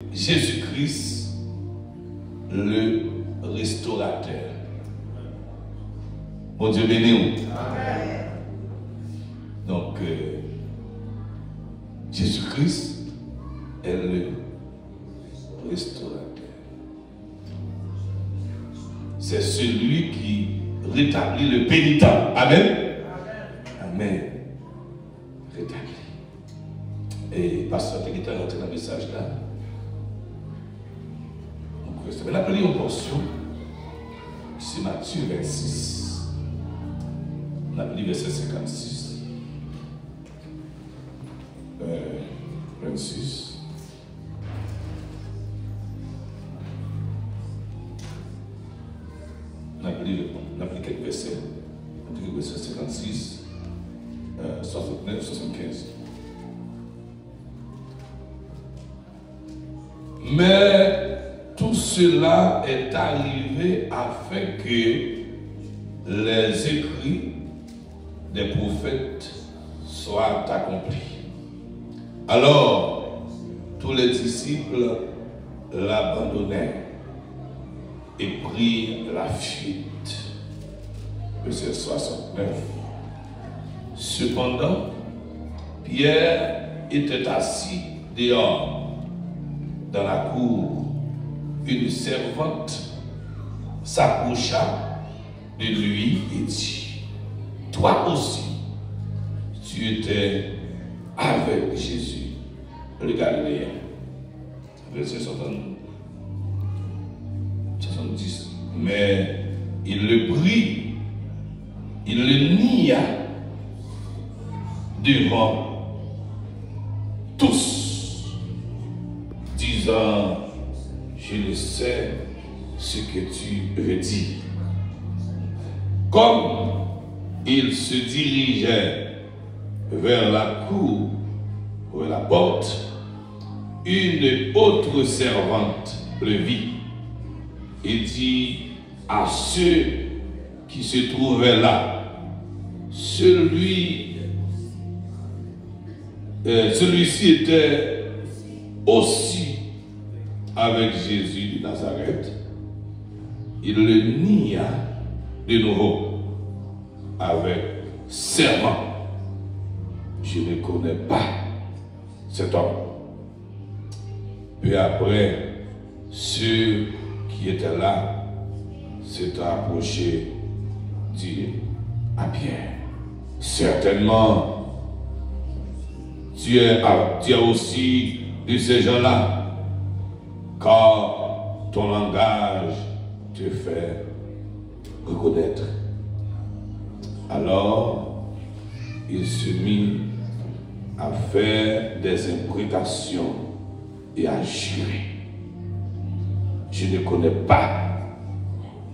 Jésus-Christ, le restaurateur. Mon Dieu béni. Amen. Donc, Jésus-Christ est le restaurateur. C'est celui qui rétablit le pénitent. Amen. Amen. Rétabli. Et pasteur qui est rentré dans le message là. Donc, la première portion, c'est Matthieu 26. On a lu verset 56. 26. On a lu quelques versets. On a lu verset 56, 69, 75. Mais tout cela est arrivé afin que les écrits des prophètes soient accomplis. Alors, tous les disciples l'abandonnèrent et prirent la fuite. Verset 69. Cependant, Pierre était assis dehors dans la cour. Une servante s'approcha de lui et dit: toi aussi, tu étais avec Jésus, le Galiléen. Verset 70. Mais il le prit, il le nia devant tous, disant: je ne sais ce que tu veux dire. Comme il se dirigeait vers la cour, vers la porte, une autre servante le vit et dit à ceux qui se trouvaient là: celui-ci était aussi avec Jésus de Nazareth. Il le nia de nouveau avec serment: je ne connais pas cet homme. Puis après, ceux qui étaient là s'étaient approchés, dit à Pierre: certainement tu es aussi de ces gens-là, car ton langage te fait reconnaître. Alors, il se mit à faire des imprécations et à jurer: je ne connais pas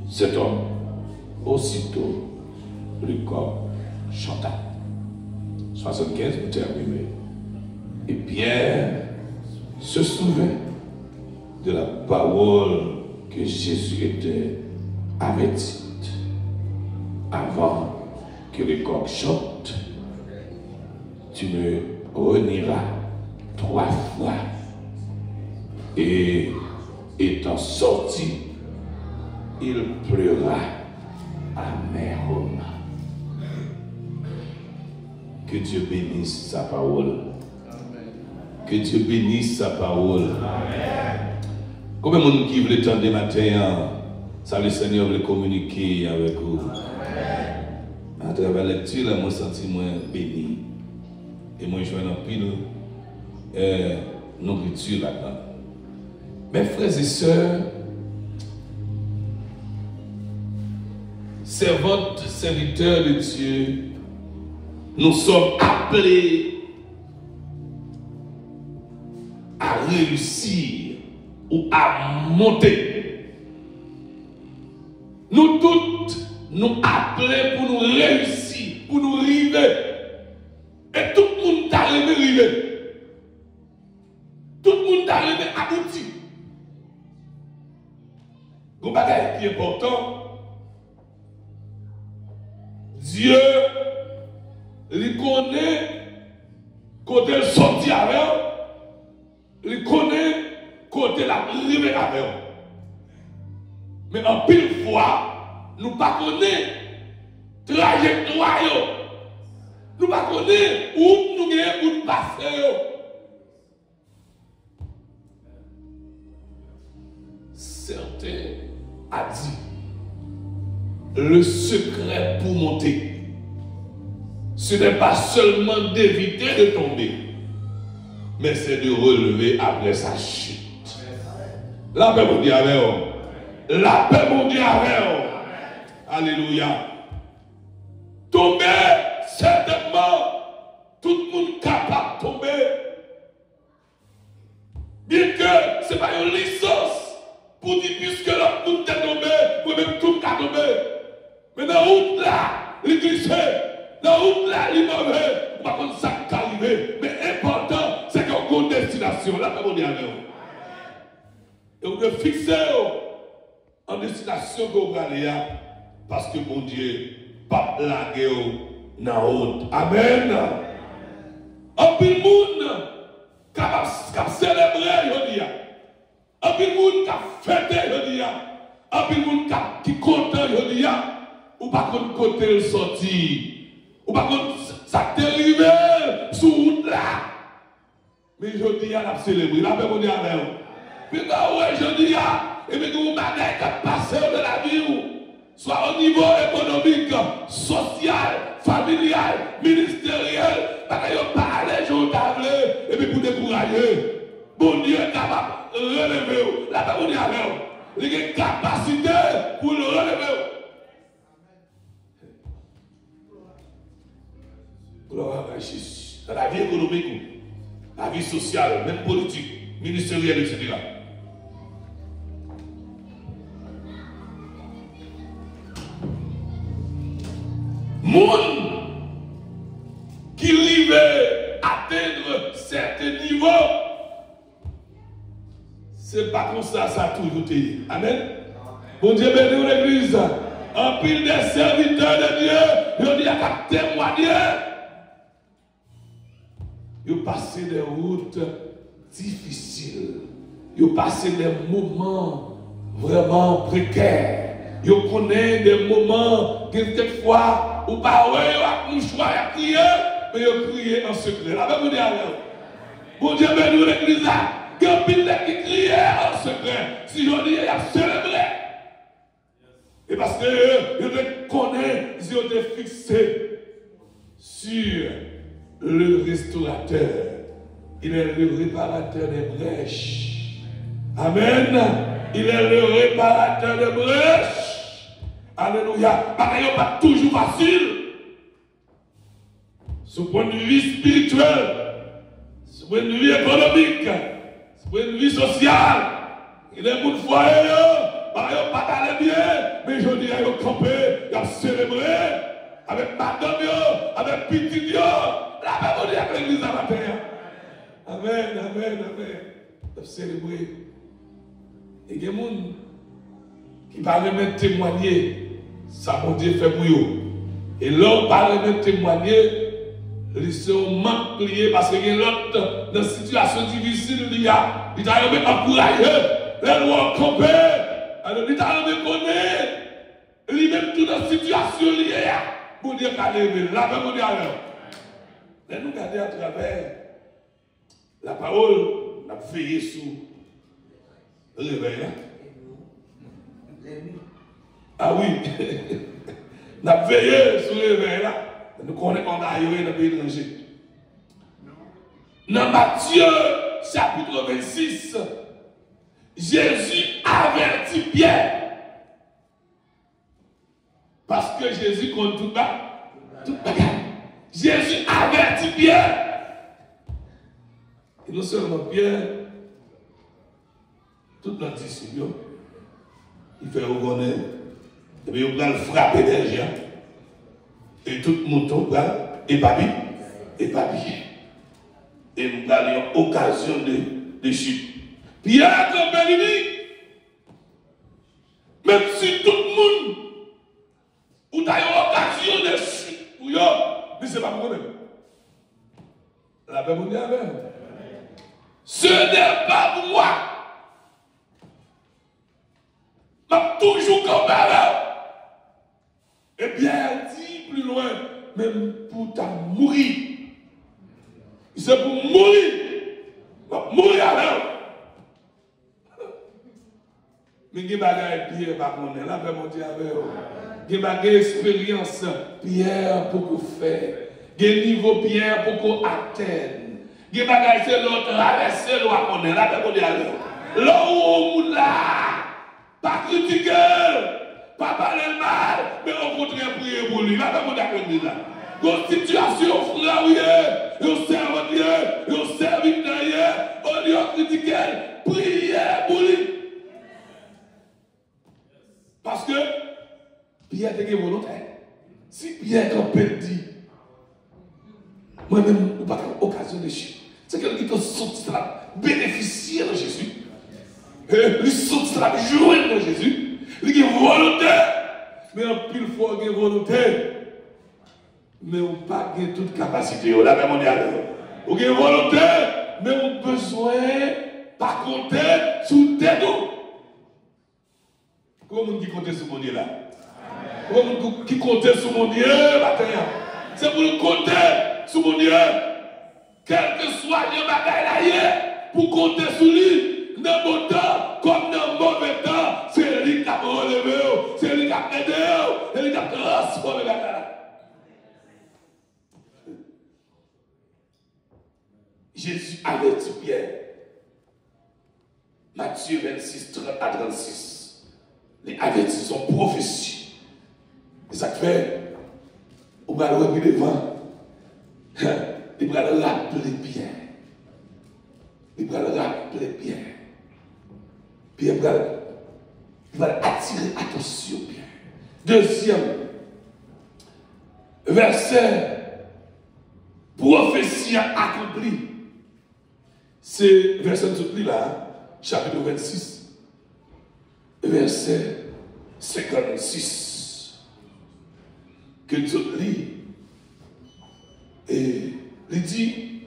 cet homme. Aussitôt, le corps chanta. 75 pour terminer. Et Pierre se souvint de la parole que Jésus avait dite: avant que le coq chante, tu me renieras 3 fois. Et étant sorti, il pleura amèrement. Que Dieu bénisse sa parole. Que Dieu bénisse sa parole. Amen. Combien de monde qui veut entendre matin, ça le Seigneur veut communiquer avec vous. Amen. À travers la lecture, je me sens béni. Et moi, je suis en pile nourriture là-dedans. Mes frères et sœurs, servantes, serviteurs de Dieu, nous sommes appelés à réussir ou à monter. Nous toutes nous appelons pour nous réussir, pour nous river. Et tout le monde t'a river. Tout le monde t'a aboutir. Un bagage qui est important, Dieu il connaît quand elle sortit avec, il connaît côté la rive avec eux. Mais en pile fois, nous ne connaissons pas trajectoire. Nous ne connaissons pas où nous gagnons pour nous passer. Certains a dit le secret pour monter, ce n'est pas seulement d'éviter de tomber, mais c'est de relever après sa chute. La paix mon Dieu avec vous. La paix mon Dieu avec vous. Alléluia. Tomber, certainement, tout le monde est capable de tomber. Bien que ce n'est pas une licence pour dire puisque l'autre monde est tombé, pour même tout le monde est tombé. Mais dans la route là, il glisse. Dans la route là, il est mauvais. Par contre, ça qui arrive. Mais l'important, c'est qu'on a une destination. La paix mon Dieu avec vous. Et vous devez fixer en destination que vous allez parce que mon Dieu, pas blaguer dans la route. Amen. En plus, le monde qui a célébré aujourd'hui. En plus, le monde qui a fêté aujourd'hui. En plus, le monde qui est content aujourd'hui. Ou pas qu'on côté le sorti. Ou pas qu'on ça dérivé sous route là. Mais aujourd'hui, il a célébré. La paix mon Dieu avec vous. Puis aujourd'hui, et puis vous bagaille qui passe de la vie, soit au niveau économique, social, familial, ministériel, bagaille pas aller jouer table, et puis pour décourager. Bon Dieu est capable de relever. La paix mon Dieu avec vous. Il a une capacité pour le relever. Gloire à Jésus. Dans la vie économique, la vie sociale, même politique, ministérielle, etc. Monde qui arrive à atteindre certains niveaux, c'est pas comme ça, ça a toujours été. Amen. Bon Dieu bénit l'église. En pile des serviteurs de Dieu, je dis à témoigner. Ils passent des routes difficiles. Ils passent des moments vraiment précaires. Ils connaissent des moments que quelquefois, ou pas, ouais, choix à crier, mais ils crient en secret. La même manière, bon Dieu bénit l'église. Il y a pile qui crient en secret. Si je dis, il y a célébré. Et parce que je connais, ils ont été fixés sur le restaurateur. Il est le réparateur des brèches. Amen. Il est le réparateur des brèches. Alléluia. Pareil, pas toujours facile. Ce point de vue spirituel, ce point de vue économique, ce point de vue social, il est beaucoup de foyer. Pareil, pas aller bien, mais je dis à eux camper, ils ont célébré avec madame, avec petit Dieu. La même chose avec l'église à la terre. Amen, amen, amen. Ils ont célébré. Et il y a des gens qui parlent même témoigner, ça mon Dieu fait pour eux. Et l'homme parle même témoigner, ils sont manquent pliés parce qu'il y a l'autre dans une situation difficile, il a même encouragé, les lois camper. Alors, il t'a même connaît, il même tout dans une situation liée pour dire qu'elle est là, même on dit alors. Mais nous regardons à travers la parole, on a veillé sur le réveil là. Ah oui, on a veillé sur le réveil là. Nous connaissons qu'on a ailleurs dans le pays étranger. Dans Matthieu chapitre 26, Jésus avertit Pierre. Parce que Jésus compte tout bas. Tout bagaille. Jésus avertit Pierre. Et non seulement Pierre, toute notre discipline, il fait reconnaître. Et puis il va le frapper des gens. Et tout le mouton va épapi. Et il va avoir une occasion de chute. Pierre, comme il dit, même si tout le monde ou tu as une occasion de chute pour eux, mais ce n'est pas pour eux-mêmes. La paix mondiale avec. Ce n'est pas pour moi. toujours comme ça. Et Pierre dit plus loin, même pour ta mourir. C'est pour mourir. Mourir alors. Mais il y a des bagages Pierre par contre, là, mon Dieu avec vous. Il y a des expériences Pierre pour qu'on fasse. Il y a des niveaux Pierre pour qu'on atteigne. Il y a des bagages c'est l'autre traverser l'eau qu'on est là, mon Dieu avec vous. Là où on là, pas critiquer, pas parler mal, mais au contraire prier pour lui. Là, mon Dieu avec vous. Constitution frère, vous servez Dieu, vous servez Dieu, au lieu de critiquer, priez pour lui. Parce que Pierre était volontaire. Si Pierre peut dit, moi-même, ou pas occasion de chier, c'est quelqu'un qui te sorti là, bénéficier de Jésus. Il sorti là, jouer de Jésus. Il est volontaire. Mais en pile fois, il est volontaire. Mais on n'a pas toute capacité. Là, même on est à l'heure. On est volontaire, mais on a besoin pas compter sous tes dos. Comment on qui compte sur mon Dieu là? Comment on qui compte sur mon Dieu matin? C'est pour nous compter sur mon Dieu. Quel que soit le bagaille là, pour compter sur lui, dans le bon temps comme dans le mauvais temps, c'est lui qui a relevé, c'est lui qui a aidé, c'est lui qui a transformé la vie. Jésus avertit Pierre. Matthieu 26, 30 à 36. Les avertis sont prophéties. Et ça fait, on va le regarder devant. Il va le rappeler Pierre. Il va le rappeler Pierre. Pierre va attirer attention Pierre. Deuxième verset, prophétie accomplie. C'est verset de là, chapitre 26, verset 56. Que Dieu lit. Et il dit,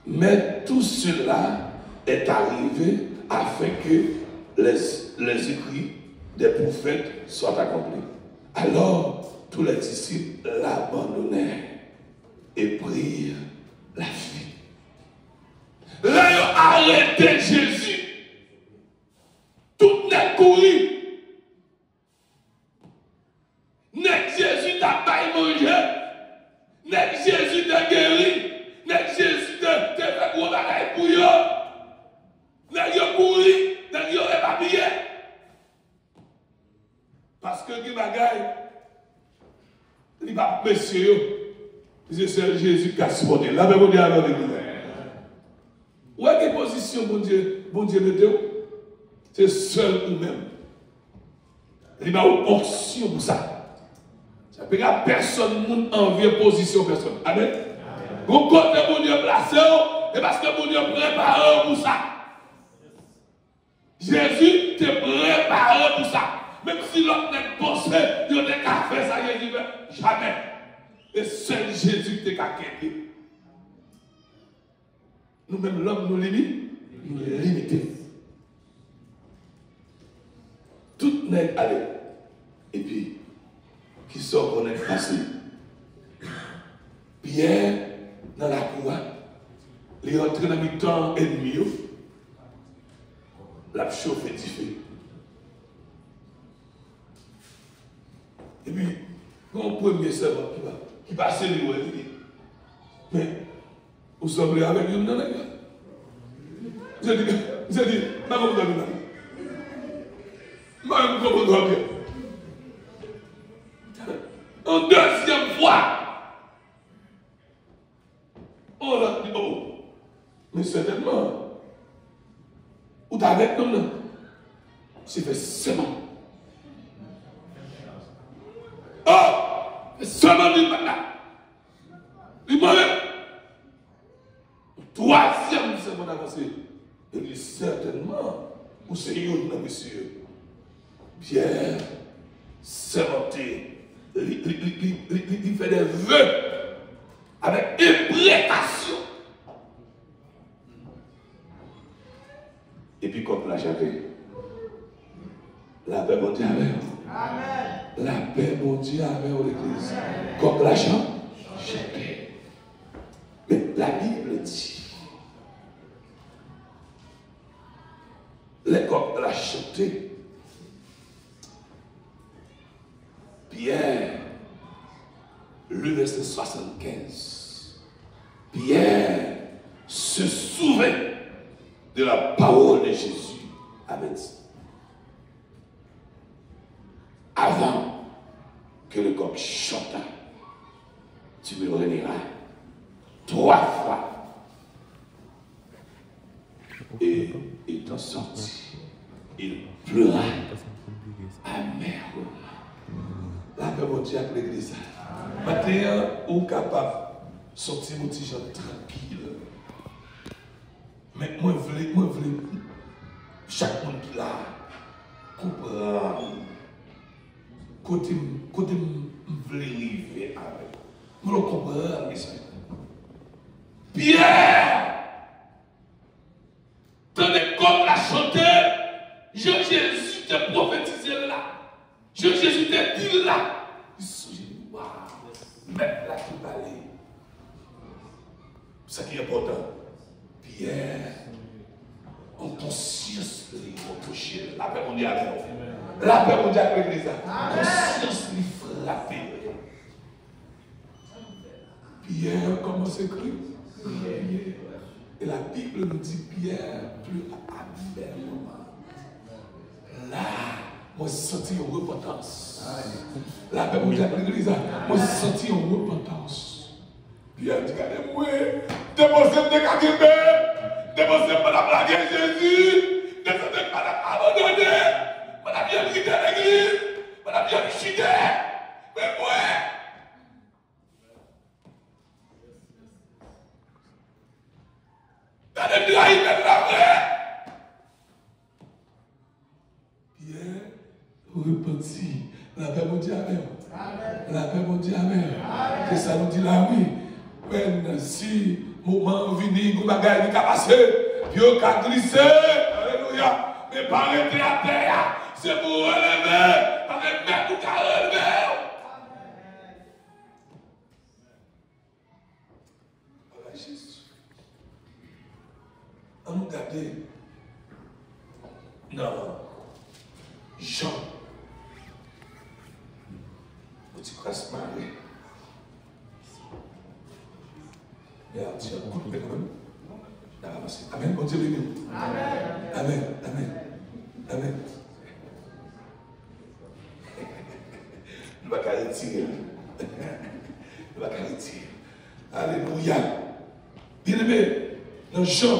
mais tout cela est arrivé afin que les écrits des prophètes soient accomplis. Alors, tous les disciples l'abandonnèrent et prirent la fuite. Là, ils ont arrêté Jésus. Tout n'est couru. N'est Jésus n'a pas mangé. N'est Jésus n'a guéri. N'est Jésus n'a fait gros bagaille pour eux. N'est yo couru. N'est yo éparpillé. Parce que les bagailles, il va monsieur, c'est Jésus qui a supporté. Là, mais vous dites alors, où est quelle position, bon Dieu, mettez-vous? C'est seul vous-même. Il n'y a pas option pour ça. Ça ne peut pas personne envie position personne. Amen. Vous côté bon Dieu placé, et parce que bon Dieu préparé pour ça. Jésus te préparé pour ça. Même si l'autre n'est pas pensé, il n'a qu'à faire ça, il dit jamais. Et seul Jésus te qu'à quitter. Nous-mêmes, l'homme nous limite, nous limitons. Tout n'est allé. Et puis, qui sort qu'on est passé. Pierre, dans la cour, il est entré dans le temps ennemi, la chauffe du feu. Et puis, mon premier servant qui passe lui, il dit, mais vous semblez avec lui dans la gueule. J'ai dit, je vous donne la je vous comprends bien. En deuxième fois, on a dit, oh, mais certainement, ou t'avais comme là, c'est fait seulement. Oh, seulement du matin. Il m'a dit, troisième seulement avancé. Il dit certainement, ou c'est une, monsieur. Pierre, sermenté, il fait des vœux avec imprécation. Et puis, comme là, j'avais, La paix, mon Dieu, avec vous. La paix, mon Dieu, avec vous, l'église. Comme la chante, chanter. Mais la Bible dit, les coqs la chanter. Pierre, le verset 75. Pierre se souvint de la parole de Jésus. Amen. Avant que le coq chante, tu me renieras 3 fois. Et étant sorti, il pleura amèrement. La paix, mon Dieu, avec l'église. Maintenant, on est capable de sortir mon petit gens tranquille. Mais moi, je veux chaque monde qui l'a comprendre. Côté je veux arriver avec. Je veux comprendre, Pierre, tandis comme l'a chanté, Jésus te prophétisé là. Jésus te dit là. Il se dit, waouh, mettre là qui balai. Ce qui est important, Pierre, en conscience, il touché. La paix mondiale avec nous. La paix mondiale avec l'église. Conscience, il frappé. Pierre, comment s'écrit? Pierre. Et la Bible nous dit Pierre plus amèrement. Là, moi, j'ai senti une repentance. La paix mondiale avec l'église. Moi, j'ai senti une repentance. Pierre dit, regardez-moi, déposez-moi de Kakimbe, déposez-moi de la blague Jésus, déposez-moi de la abandonner, madame bien quitté l'église, madame bien quitté, mais moi. Regardez bien, il est vrai. Pierre repentit. La paix mondiale avec vous. La paix mondiale avec vous. Que ça nous dit là, oui. Même si moment venu, vous bagay qui a passé, puis vous avez glissé, alléluia, mais pas arrêter à terre, c'est pour relever, parce que même vous avez relevé. Voilà Jésus. On nous garde. Non. Jean. Petit crasse Marie. Amen. Continue. Amen. Amen. Amen. Il va retirer. Il va retirer. Alléluia. Bien aimé, dans Jean,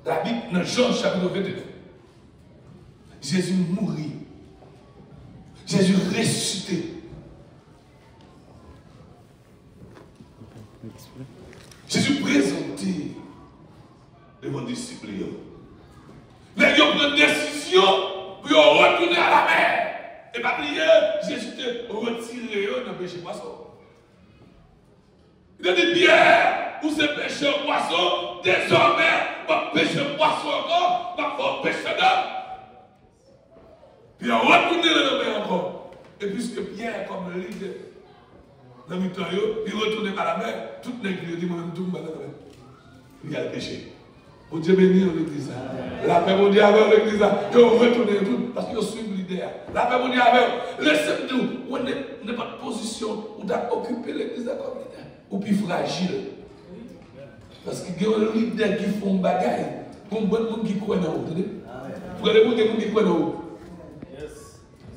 la Bible, dans Jean chapitre 22, Jésus mourit. Jésus ressuscité. Jésus présenté devant les disciples. Mais ils ont pris une décision pour retourner à la mer. Et pas oublier, Jésus te retiré dans le péché poisson. Il a dit, Pierre, vous êtes péché poisson, désormais, votre péché poisson encore, votre péché d'homme. Puis il a retourné dans la mer encore. Et puisque Pierre, comme le leader, dans le temps, il retourne à la mer, tout le monde dit, moi-même, tout le monde il y a le péché. Pour Dieu bénir l'église. La paix mondiale avec l'église. Il retourne tout, parce qu'il suit l'idée. La paix mondiale avec, laissez-nous, on n'est pas de position où d'occuper l'église comme leader, ou plus fragile. Parce qu'il y a des leaders qui font bagaille, pour un bon monde qui croit dans vous. Vous avez des gens qui croient dans vous.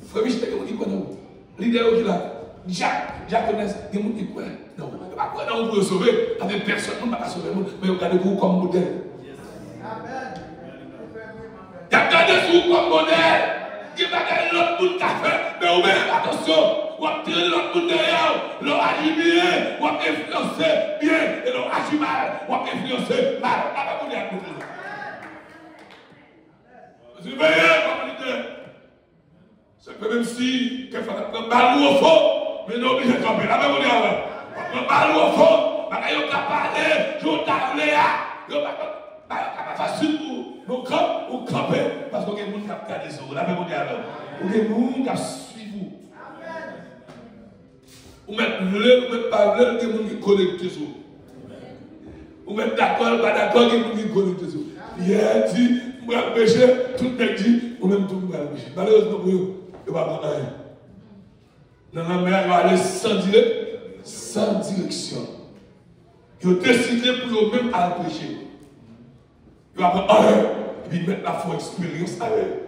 Frère Michel, il y a des gens qui croient dans vous. Leader qui là. Jacques connaît, il y a des gens qui croient. Non, il n'y a pas croire dans vous pour sauver. Avec personne, on ne va pas sauver. Mais regardez-vous comme modèle. Il y a regardé vous comme modèle. Qui va gagner l'autre bout de café. Mais vous même, attention, vous avez tiré l'autre bout de derrière. Vous agit bien, vous avez influencé bien. Et vous agit mal, vous avez influencé mal. Là, vous avez influencé. Vous veillez comme leader. C'est que même si, quelqu'un fait un ballon au fond, mais non, obligé de camper. Là, vous avez un ballon au fond, vous avez parlé, vous avez parlé, vous avez pas facile pour nous camper, parce que les gens qui ont gardé ça. La même alors. Ou des gens qui ont suivi vous. Ou mettre le, ou mettre pas le, des gens qui connectent sur. Ou mettre d'accord, pas d'accord, des gens qui connectent sur. Hier dit, on va pécher, tout le monde dit, ou même tout le monde va pécher. Malheureusement pour eux, il ne va pas rien. Dans la mer, il va aller sans direction. Ils ont décidé pour eux-mêmes à pécher. Ils vont prendre un, et puis mettre la foi expérience avec eux.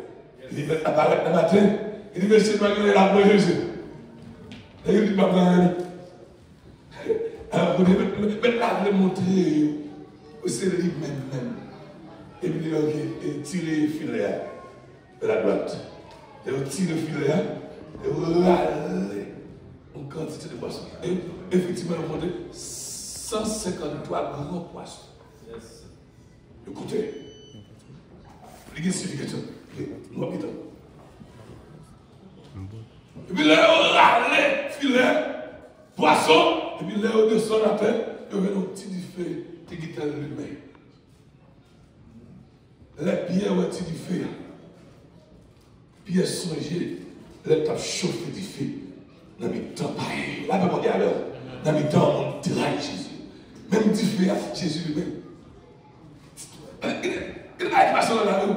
Ils mettent apparaître le matin, ils disent, monsieur, je vais la foi Jésus. Et ils disent, je vais prendre. Alors, vous devez la montrer, c'est lui-même. Et puis, il a tiré le filet de la droite. Et il tire le filet, et il râle une quantité de poissons. Et effectivement, on a monté 153 grands poissons. Écoutez, il y a une signification. Nous habitons. Et puis, là, on râle filet, poisson, et puis là, on descend la terre, et on met un petit feu, qui est lui-même. Les pierres ont été du feu. Pierre songer, les tape chauffé du feu. Dans mes temps pareil. Là, on dit alors, dans mes temps, on trahi Jésus. Même du feu, Jésus lui-même. Il y a une façon dans la rue.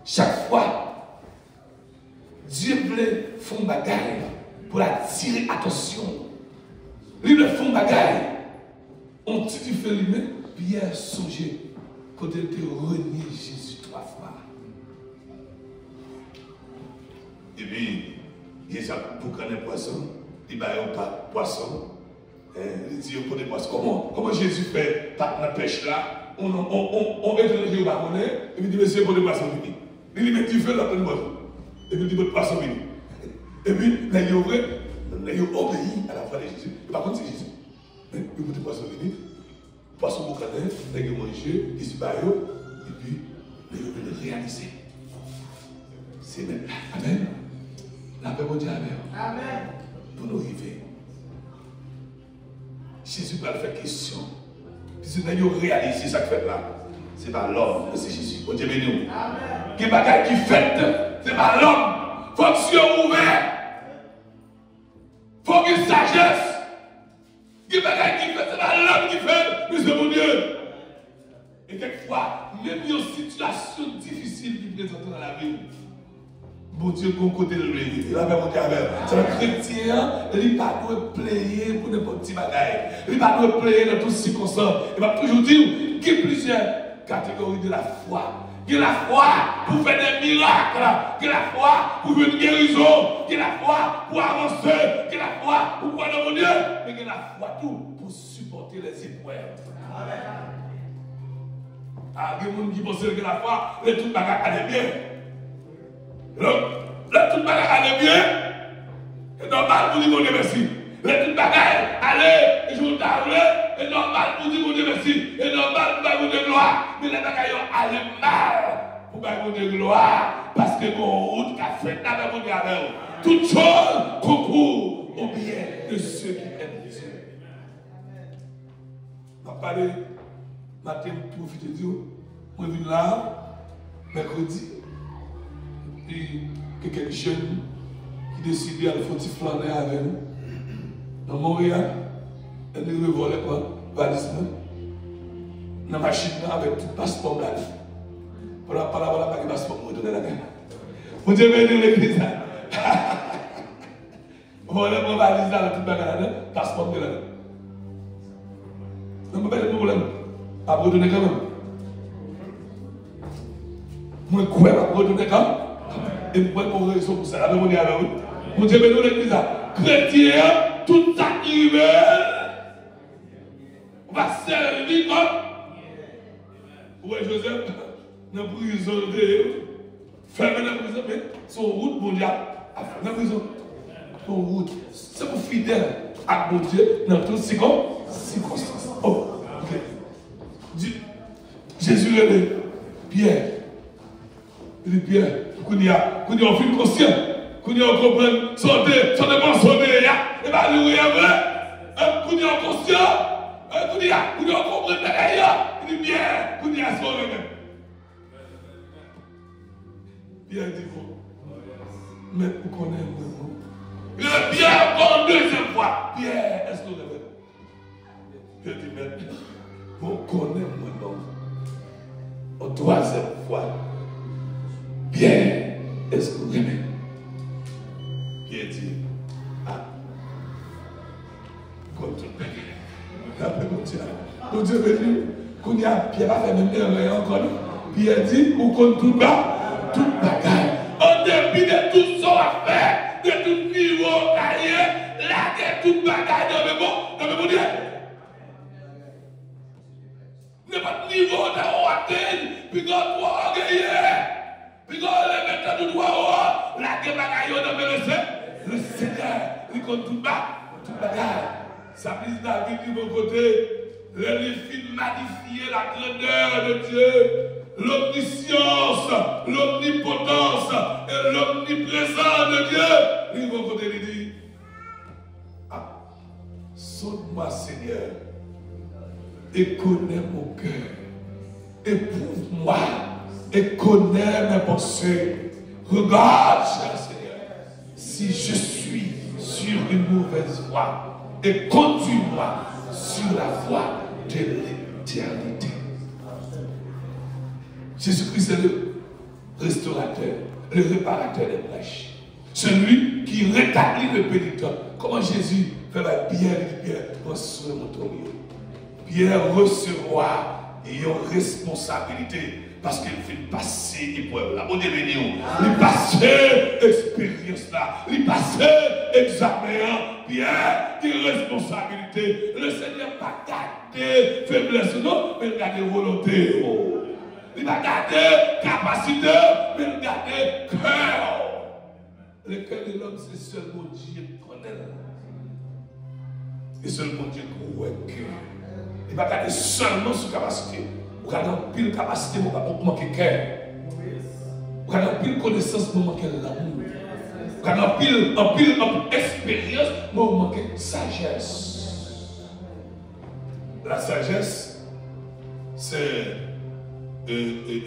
Chaque fois, Dieu voulait faire une bagaille pour attirer l'attention. Il voulait faire une bagaille. On tire du feu lui-même, Pierre songer. Quand il était renié Jésus 3 fois. Et puis, il y a pour qu'on ait poisson, il n'y a pas de poisson. Il dit pour des poissons. Comment Jésus fait la pêche là? On met dans le rio baronnet, et puis il dit, monsieur, pour des poissons, il dit, mais tu fais la pleine poisson. Et puis il dit, pour des poissons, et puis, il a obéi à la foi de Jésus. Et par contre, c'est Jésus. Mais il dit, poisson, poisson pour canet, les gens mangent, ils se battent, et puis les gens veulent réaliser. C'est même. Amen. La paix mondiale. Amen. Pour nous arriver. Jésus va faire question. Puisque nous avons réalisé ce que fait là. Ce n'est pas l'homme, c'est Jésus. Bon Dieu béni. Amen. Qui bagaille qui fait, ce n'est pas l'homme. Il faut que tu sois ouvert. Il faut qu'il y ait sagesse. Qui bagaille qui fait, c'est pas l'homme qui fait, mais c'est mon Dieu. Et quelquefois, même une situation difficile qui présente dans la vie, bon Dieu, qu'on côté de lui, il a fait mon Dieu avec. C'est un chrétien, il n'a pas de player pour n'importe quel bagaille. Il n'a pas de player dans toutes circonstances. Il va toujours dire qu'il y a plusieurs catégories de la foi. Qu'il y a la foi pour faire des miracles, qu'il y a la foi pour faire une guérison, qu'il y a la foi pour avancer, qu'il y a la foi pour croire dans mon Dieu, mais qu'il y a la foi tout pour supporter les épreuves. Amen. Ah, il y a des gens qui pensent que la foi, les tout bagages allaient bien. Donc, les tout bagages allaient bien, c'est normal pour dire mon Dieu merci. Les tout bagages allaient, et je vous parle, c'est normal pour dire mon Dieu merci. C'est normal pour dire mon Dieu gloire. Mais les bagages allaient mal pour dire mon Dieu gloire. Parce que mon route a fait avec mon Dieu avec vous. Toute chose concourt au bien de ceux qui aiment Dieu. Je vais parler matin pour profiter de Dieu. Je suis là, mercredi. Et quelques jeunes qui décident d'aller faire un flâner avec nous. Dans Montréal, et nous revolons quoi? Valise. Dans la machine avec tout passeport là. Pour la parole, la passeport, vous donnez la gamme. Vous devez venir l'église. Vous allez mon valise là avec tout le passeport de là. Non, mais pas de problème. À vous donner quand même. Moi, quoi, à vous donner quand même. Et moi, mon raison pour ça. La même on est avec vous. Vous devez venir l'église là. Chrétien, tout ça qui veut. On va servir comme. Ouais, Joseph, dans la prison de. Fermez la prison, mais son route mondiale. Dans la prison. Son route. C'est pour fidèle à mon Dieu dans toutes circonstances. Oh, ok. Jésus le Pierre. Il dit Pierre, qu'on y a un film conscient. Qu'on y a un comprendre, sortez bon, sortez, et bien, nous, vrai. Qu'on y a un conscient. Qu'on y a un comprendre, il dit bien, qu'on y a son même. Pierre dit bon. Mais vous connaissez moi. Le Pierre encore une deuxième fois. Pierre, est-ce que vous avez? Pierre dit, mais vous connaissez moi non. En troisième fois. Pierre, est-ce que vous aimez? Pierre dit, ah, comme tout le monde. Après, mon Dieu béni, qu'on y a Pierre a fait même erreur encore. Pierre dit, vous comptez tout bas, tout bagaille. En dépit de tout ça à faire, de tout niveau carrière, là, de tout bagaille dans le monde. Ne pas de niveau dans l'atteindre, puis quand tu vas gagner, puis quand les méthodes de droit, là, de bagaille dans le Seigneur, il compte tout bas, tout bagaille. Ça prise David du bon côté, les filles magnifier la grandeur de Dieu. L'omniscience, l'omnipotence et l'omniprésence de Dieu. Il va côté lui dit, ah, sauve-moi Seigneur et connais mon cœur. Éprouve-moi et connais mes pensées. Regarde, cher Seigneur, si je suis sur une mauvaise voie et conduis-moi sur la voie de l'éternité. Jésus-Christ est le restaurateur, le réparateur des brèches. Celui qui rétablit le pénitent. Comment Jésus fait la Pierre, reçoit mon tonneau. Pierre recevra et une responsabilité parce qu'il fait passer épreuve là. On est venu. Il passe expérience là. Il passe examen. Pierre, qui responsabilité. Le Seigneur n'a pas gardé faiblesse, non, mais il a gardé volonté. Il va garder capacité, mais il va garder cœur. Le cœur de l'homme, c'est seulement Dieu qui connaît. Et seulement Dieu qui voit le cœur. Il va garder seulement sa capacité. Vous gardez pile capacité, vous manquez cœur. Vous gardez pile connaissance, vous manquez l'amour. Vous gardez pile expérience, vous manquez sagesse. La sagesse, c'est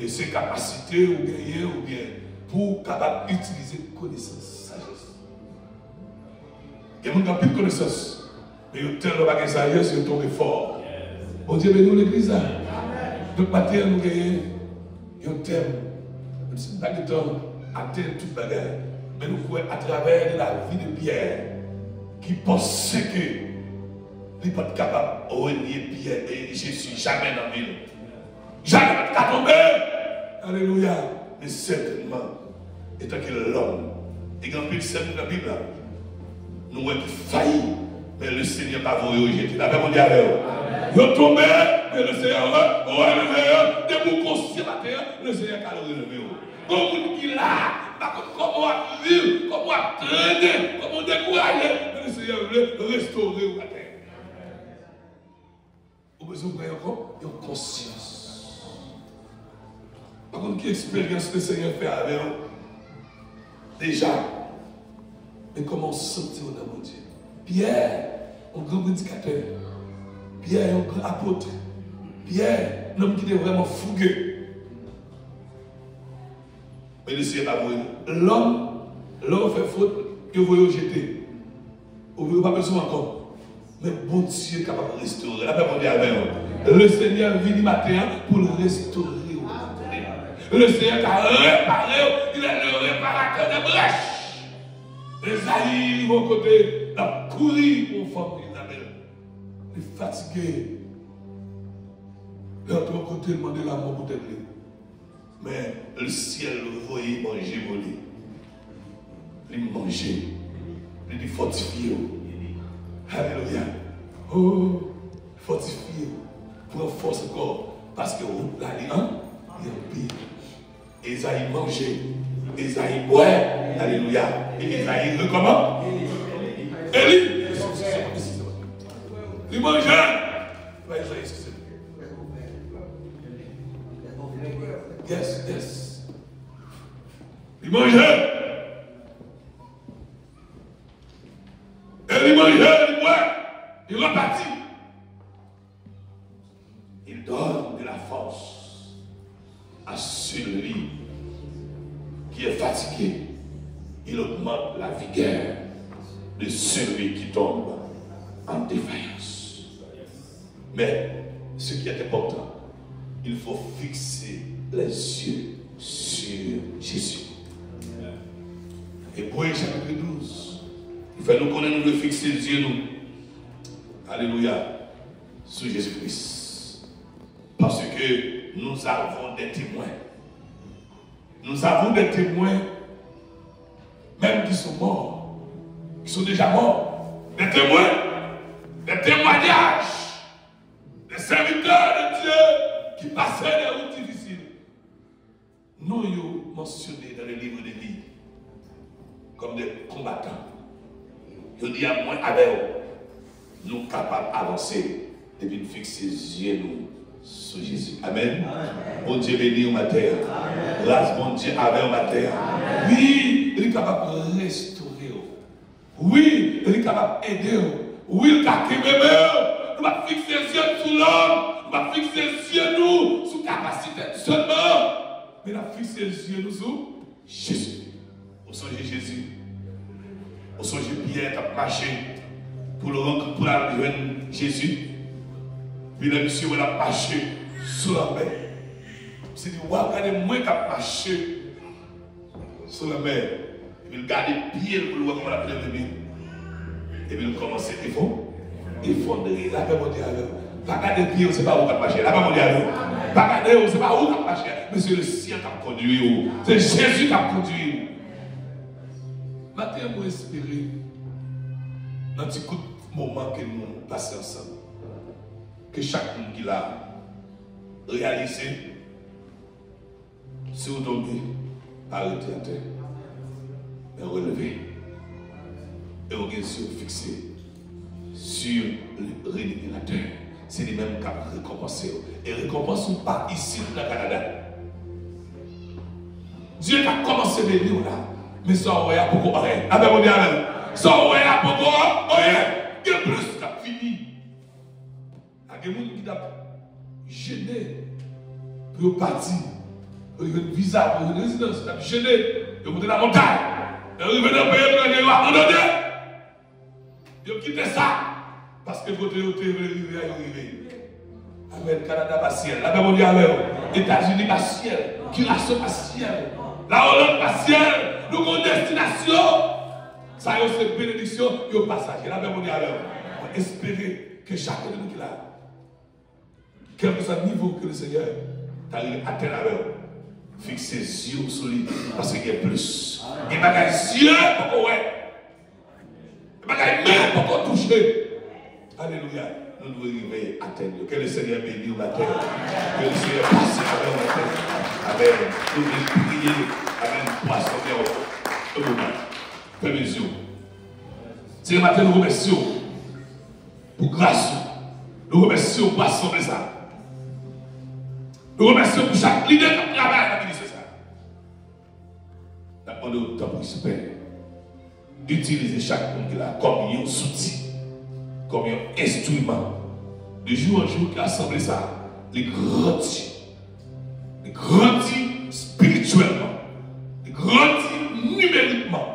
ses capacités ou gagner ou bien pour capable d'utiliser connaissance, sagesse. Il y a beaucoup de connaissance, mais il y a tellement de sagesse, il y a tombé fort. Bon Dieu, mais nous l'église là, notre matin nous gagnons, il y a un thème, même si nous n'avons pas de temps à atteindre toute bagarre, mais nous pouvons à travers la vie de Pierre, qui pensait que il n'est pas capable de renier Pierre et Jésus jamais dans la ville. Jamais pas tomber. Alléluia. Mais certainement, étant que l'homme, et quand il s'est dans la Bible, nous avons failli, mais le Seigneur n'a pas voulu rejeter. La Bible dit avec vous. Ils ont tombé, mais le Seigneur a relevé. Dès que vous consciez le Seigneur a relevé. Comme vous dites là, comment vivre, comment traîner, comment décourager, mais le Seigneur veut restaurer la terre. Vous avez besoin encore de conscience. Par contre, quelle expérience le Seigneur fait avec vous? Déjà, mais comment sentir dans mon Dieu? Pierre, un grand prédicateur. Pierre, un grand apôtre. Pierre, un homme qui est vraiment fougueux. Mais le Seigneur n'a pas voulu. L'homme fait faute, il veut jeter. Vous ne pouvez pas besoin encore. Mais bon Dieu est capable de restaurer. La Bible dit avec vous. Le Seigneur vient du matin pour le restaurer. Le Seigneur a réparé, il est le réparateur des brèches. Esaïe, mon côté, la courir pour femme Isabelle. Il est fatigué. L'autre côté, il demande la mort pour t'aider. Mais le ciel le voyait manger, voler. Il mangeait. Il fortifié. Alléluia. Oh, fortifié. Pour force encore. Parce que là, il y a un pire. Esaïe mangeait, Esaïe boit, alléluia. Et Esaïe comment? Élie. Il mangeait. Yes. Il mangeait. Il mangeait, il boit, il repartit. Il donne de la force à celui qui est fatigué, il augmente la vigueur de celui qui tombe en défaillance. Mais ce qui est important, il faut fixer les yeux sur Jésus. Hébreux chapitre 12, il fait nous connaître, nous de fixer les yeux, nous. Alléluia. Sur Jésus-Christ. Parce que nous avons des témoins. Nous avons des témoins, même qui sont morts, qui sont déjà morts. Des témoins, des témoignages, des serviteurs de Dieu qui passaient des routes difficiles. Nous avons mentionné dans les livres de vie comme des combattants. Je dis à moi, avec nous capables d'avancer et de fixer les yeux nous sur Jésus. Amen. Bon Dieu béni au matin. Grâce bon Dieu avec au matin. Oui, il est capable de restaurer. Oui, il est capable d'aider. Oui, il est capable de nous. Nous allons fixer les yeux sur l'homme. Nous allons fixer les yeux nous sur capacité seulement. Mais nous allons fixer les yeux nous sur Jésus. Au songe Jésus. Au songe Pierre qui a marché pour le rencontrer pour la rejoindre Jésus. Puis le monsieur a marché sur la mer. C'est dit, regardez-moi qui a marché sur la mer. Et puis il garde les pieds pour le voir comment la lever. Et puis il commence à effondrer. La paix mondiale. Pas garder les pieds, c'est pas où qui a marché. La paix mondiale. Pas garder, c'est pas où qui a marché. Mais c'est le ciel qui a conduit. C'est Jésus qui a conduit. Maintenant, moi espérer dans petit coup de moment que nous passons ensemble. Que chaque monde qui l'a réalisé, si vous tombez, arrêtez à terre, et relevez, et vous êtes fixé sur le rémunérateur. C'est les mêmes qui ont récompensé. Et récompense ou pas ici dans le Canada. Dieu a commencé à bénir là, mais ça on a beaucoup rien. Avec mon Dieu, ça on a beaucoup rien. Il y a plus qu'à fini. Il y a des gens qui ont gêné pour partir, pour un visa, pour une résidence, ils ont gêné, ils ont monté la montagne, ils ont arrivé dans le pays, ils ont abandonné. Ils ont quitté ça, parce que votre côté est arrivé. Amen, Canada pas ciel, la même mondiale, États-Unis pas ciel, Curaçao pas ciel, la Hollande pas ciel, nous avons une destination. Ça y est, c'est bénédiction, il y a un passage, la même mondiale. On espérer que chacun de nous qui l'a. Quel que soit le niveau que le Seigneur t'arrive à terre avec, fixe ses yeux sur lui, parce qu'il y a plus. Il n'y a pas des yeux pour qu'on voit. Il n'y a pas des mains pour qu'on touche. Alléluia. Nous devons arriver à terre. Que le Seigneur bénisse au matin. Que le Seigneur passe avec au matin. Amen. Nous devons prier. Amen. Poisson bien au moment. Fais mes yeux. C'est le matin, nous remercions pour grâce. Nous remercions pour assembler ça. Nous remercions pour chaque leader qui travaille à la ministre. Nous avons autant pour respect. Utiliser chaque monde qui l'a comme un outil, comme un instrument. De jour en jour, qui a assemblé ça, les grandit spirituellement, les grandit numériquement,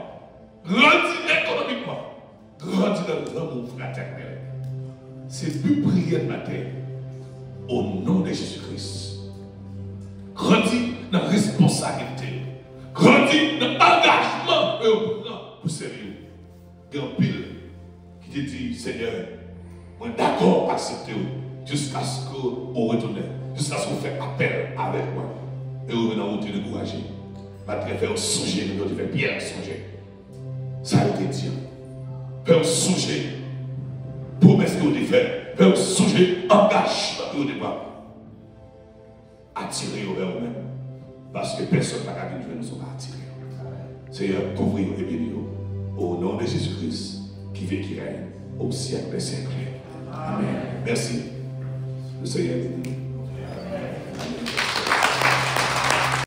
grandit économiquement, grandit dans l'amour fraternel. C'est plus prier de matin au nom de Jésus-Christ. Grandis dans la responsabilité. Grandis dans l'engagement pour servir. Il y a un pile qui te dit, Seigneur, moi d'accord accepter jusqu'à ce que vous retournez, jusqu'à ce que vous faites appel avec moi. Et vous venez en route de courager. Maintenant, faire songer, nous devons bien songer. Ça a été dit. Faire songer. Promesse que vous devez faire. Faire songer, engagement que vous devez faire. Attirer vers vous-même. Parce que personne n'a qu'à venir nous sont attirés. Seigneur, couvrir et bénir au nom de Jésus-Christ qui vit, qui règne au siècle des siècles. Amen. Merci. Le Seigneur est béni.